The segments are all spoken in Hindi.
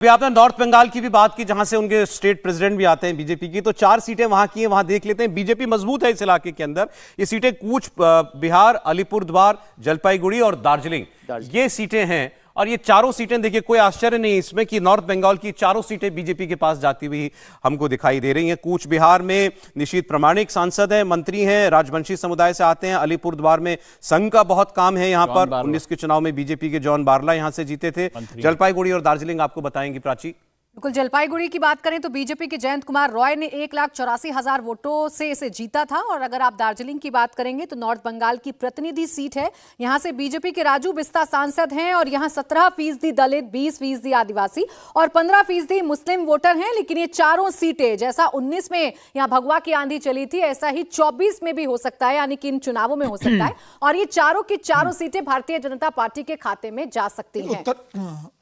अभी आपने नॉर्थ बंगाल की भी बात की, जहां से उनके स्टेट प्रेसिडेंट भी आते हैं बीजेपी की, तो 4 सीटें वहां की हैं, वहां देख लेते हैं। बीजेपी मजबूत है इस इलाके के अंदर। ये सीटें कूच बिहार, अलीपुरद्वार, जलपाईगुड़ी और दार्जिलिंग, ये सीटें हैं। और ये चारों सीटें, देखिए कोई आश्चर्य नहीं इसमें कि नॉर्थ बंगाल की चारों सीटें बीजेपी के पास जाती हुई हमको दिखाई दे रही हैं। कूच बिहार में निशीथ प्रामाणिक सांसद हैं, मंत्री हैं, राजवंशी समुदाय से आते हैं। अलीपुरद्वार में संघ का बहुत काम है यहाँ पर। 19 के चुनाव में बीजेपी के जॉन बारला यहाँ से जीते थे। जलपाईगुड़ी और दार्जिलिंग आपको बताएंगी प्राची। बिल्कुल, जलपाईगुड़ी की बात करें तो बीजेपी के जयंत कुमार रॉय ने 1,84,000 वोटों से इसे जीता था। और अगर आप दार्जिलिंग की बात करेंगे तो नॉर्थ बंगाल की प्रतिनिधि सीट है। यहां से बीजेपी के राजू बिस्ता सांसद हैं और यहां 17% दलित, 20% आदिवासी और 15% मुस्लिम वोटर हैं। लेकिन ये चारों सीटें, जैसा 19 में यहां भगवा की आंधी चली थी, ऐसा ही 24 में भी हो सकता है, यानी कि इन चुनावों में हो सकता है। और ये चारों की चारों सीटें भारतीय जनता पार्टी के खाते में जा सकती हैं।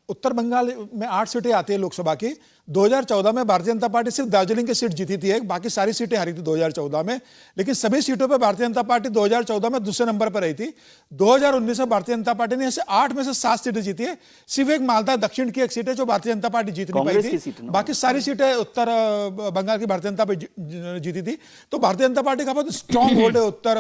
उत्तर बंगाल में 8 सीटें आती है लोकसभा की। 2014 में भारतीय जनता पार्टी सिर्फ दार्जिलिंग की सीट जीती थी, बाकी सारी सीटें हारी थी 2014 में। लेकिन सभी सीटों पर भारतीय जनता पार्टी 2014 में दूसरे नंबर पर रही थी। 2019 में भारतीय जनता पार्टी ने ऐसे 8 में से 7 सीटें जीती है। सिर्फ एक मालदा दक्षिण की एक सीट है जो भारतीय जनता पार्टी जीत नहीं पाई थी, बाकी सारी सीटें उत्तर बंगाल की भारतीय जनता पार्टी जीती थी। तो भारतीय जनता पार्टी का बहुत स्ट्रॉन्ग होल्ड है उत्तर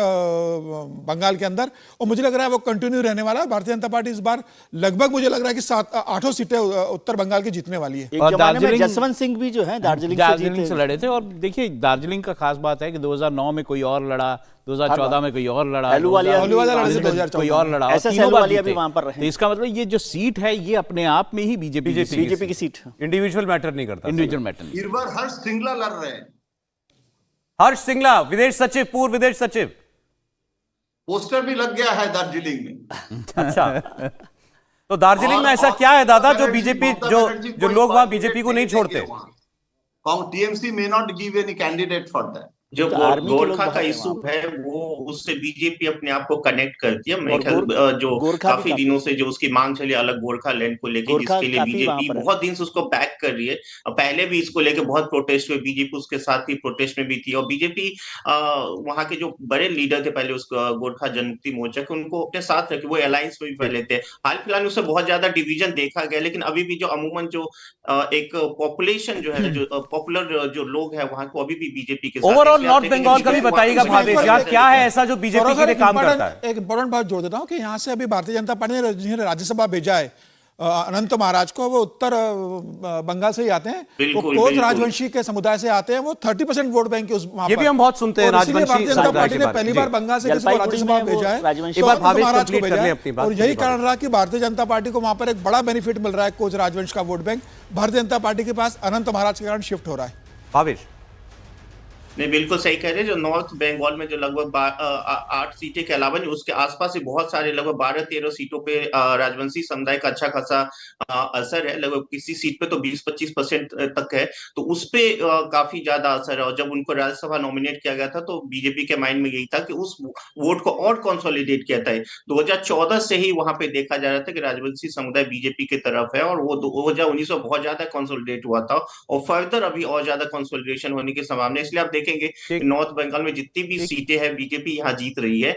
बंगाल के अंदर, और मुझे लग रहा है वो कंटिन्यू रहने वाला है। भारतीय जनता पार्टी इस बार लगभग मुझे लग रहा है कि 8 सीटें उत्तर बंगाल की जीतने वाली है। और दार्जिलिंग जसवंत सिंह भी जो है दार्जिलिंग से लड़े थे। और देखिए दार्जिलिंग का खास बात है कि 2009 में कोई और लड़ा, 2014 में कोई और लड़ा, कोई और लड़ा, तीनों बार भी वहां पर रहे। तो इसका मतलब ये जो सीट है ये अपने आप में ही बीजेपी की सीट, इंडिविजुअल मैटर नहीं करता। इंडिविजुअल मैटर नहीं। इस बार हर्ष सिंगला लड़ रहे हैं। हर्ष सिंगला विदेश सचिव, पूर्व विदेश सचिव, पोस्टर भी लग गया है दार्जिलिंग में। अच्छा, तो दार्जिलिंग में ऐसा क्या है दादा जो बीजेपी, जो लोग वहां बीजेपी को नहीं छोड़ते? TMC may not give any candidate for that. जो गोरखा का इशू है वो उससे बीजेपी अपने आप को कनेक्ट करती है। मेरे ख्याल जो काफी दिनों से जो उसकी मांग चली अलग गोरखा लैंड को लेके, जिसके लिए बीजेपी बहुत दिन से उसको बैक कर रही है। पहले भी इसको लेके बहुत प्रोटेस्ट हुए, बीजेपी उसके साथ ही प्रोटेस्ट में भी थी। और बीजेपी वहां के जो बड़े लीडर थे पहले उस गोरखा जनमुक्ति मोर्चा के, उनको अपने साथ रखे, वो अलायंस में भी पहले थे। हाल फिलहाल उससे बहुत ज्यादा डिवीजन देखा गया, लेकिन अभी भी जो अमूमन जो एक पॉपुलेशन जो है, जो पॉपुलर जो लोग है वहां को अभी भी बीजेपी के साथ। नॉर्थ बंगाल का भी बताइएगा भावेश, यार क्या है ऐसा जो बीजेपी के लिए काम करता है? एक इंपॉर्टेंट बात जोड़ देता हूं कि यहां से अभी भारतीय जनता पार्टी ने राज्यसभा भेजा है अनंत महाराज को, वो उत्तर बंगाल से ही आते हैं। वो कोच राजवंशी के समुदाय से आते हैं। वो 30% वोट बैंक ये भी हम बहुत सुनते हैं। राजवंशी भारतीय जनता पार्टी ने पहली बार बंगाल से किसी को राज्यसभा भेजा है, महाराज को भेजा है। और यही कारण रहा कि भारतीय जनता पार्टी को वहां पर एक बड़ा बेनिफिट मिल रहा है। कोच राजवंश का vote bank Bharatiya Janata party के पास अनंत महाराज के कारण शिफ्ट हो रहा है। भावेश नहीं, बिल्कुल सही कह रहे हैं। जो नॉर्थ बंगाल में जो लगभग 8 सीटें के अलावा उसके आसपास ही बहुत सारे लगभग 12-13 सीटों पे राजवंशी समुदाय का अच्छा खासा असर है। लगभग किसी सीट पे तो 20-25% तक है, तो उस पे काफी ज्यादा असर है। और जब उनको राज्यसभा नॉमिनेट किया गया था तो बीजेपी के माइंड में यही था कि उस वोट को और कंसोलिडेट किया था। 2014 से ही वहां पे देखा जा रहा था कि राजवंशी समुदाय बीजेपी की तरफ है, और वो 2019 में बहुत ज्यादा कंसोलिडेट हुआ था और फर्दर अभी और ज्यादा कंसोलिडेशन होने की संभावना। इसलिए आप देखेंगे नॉर्थ बंगाल में जितनी भी सीटें हैं बीजेपी यहाँ जीत रही है।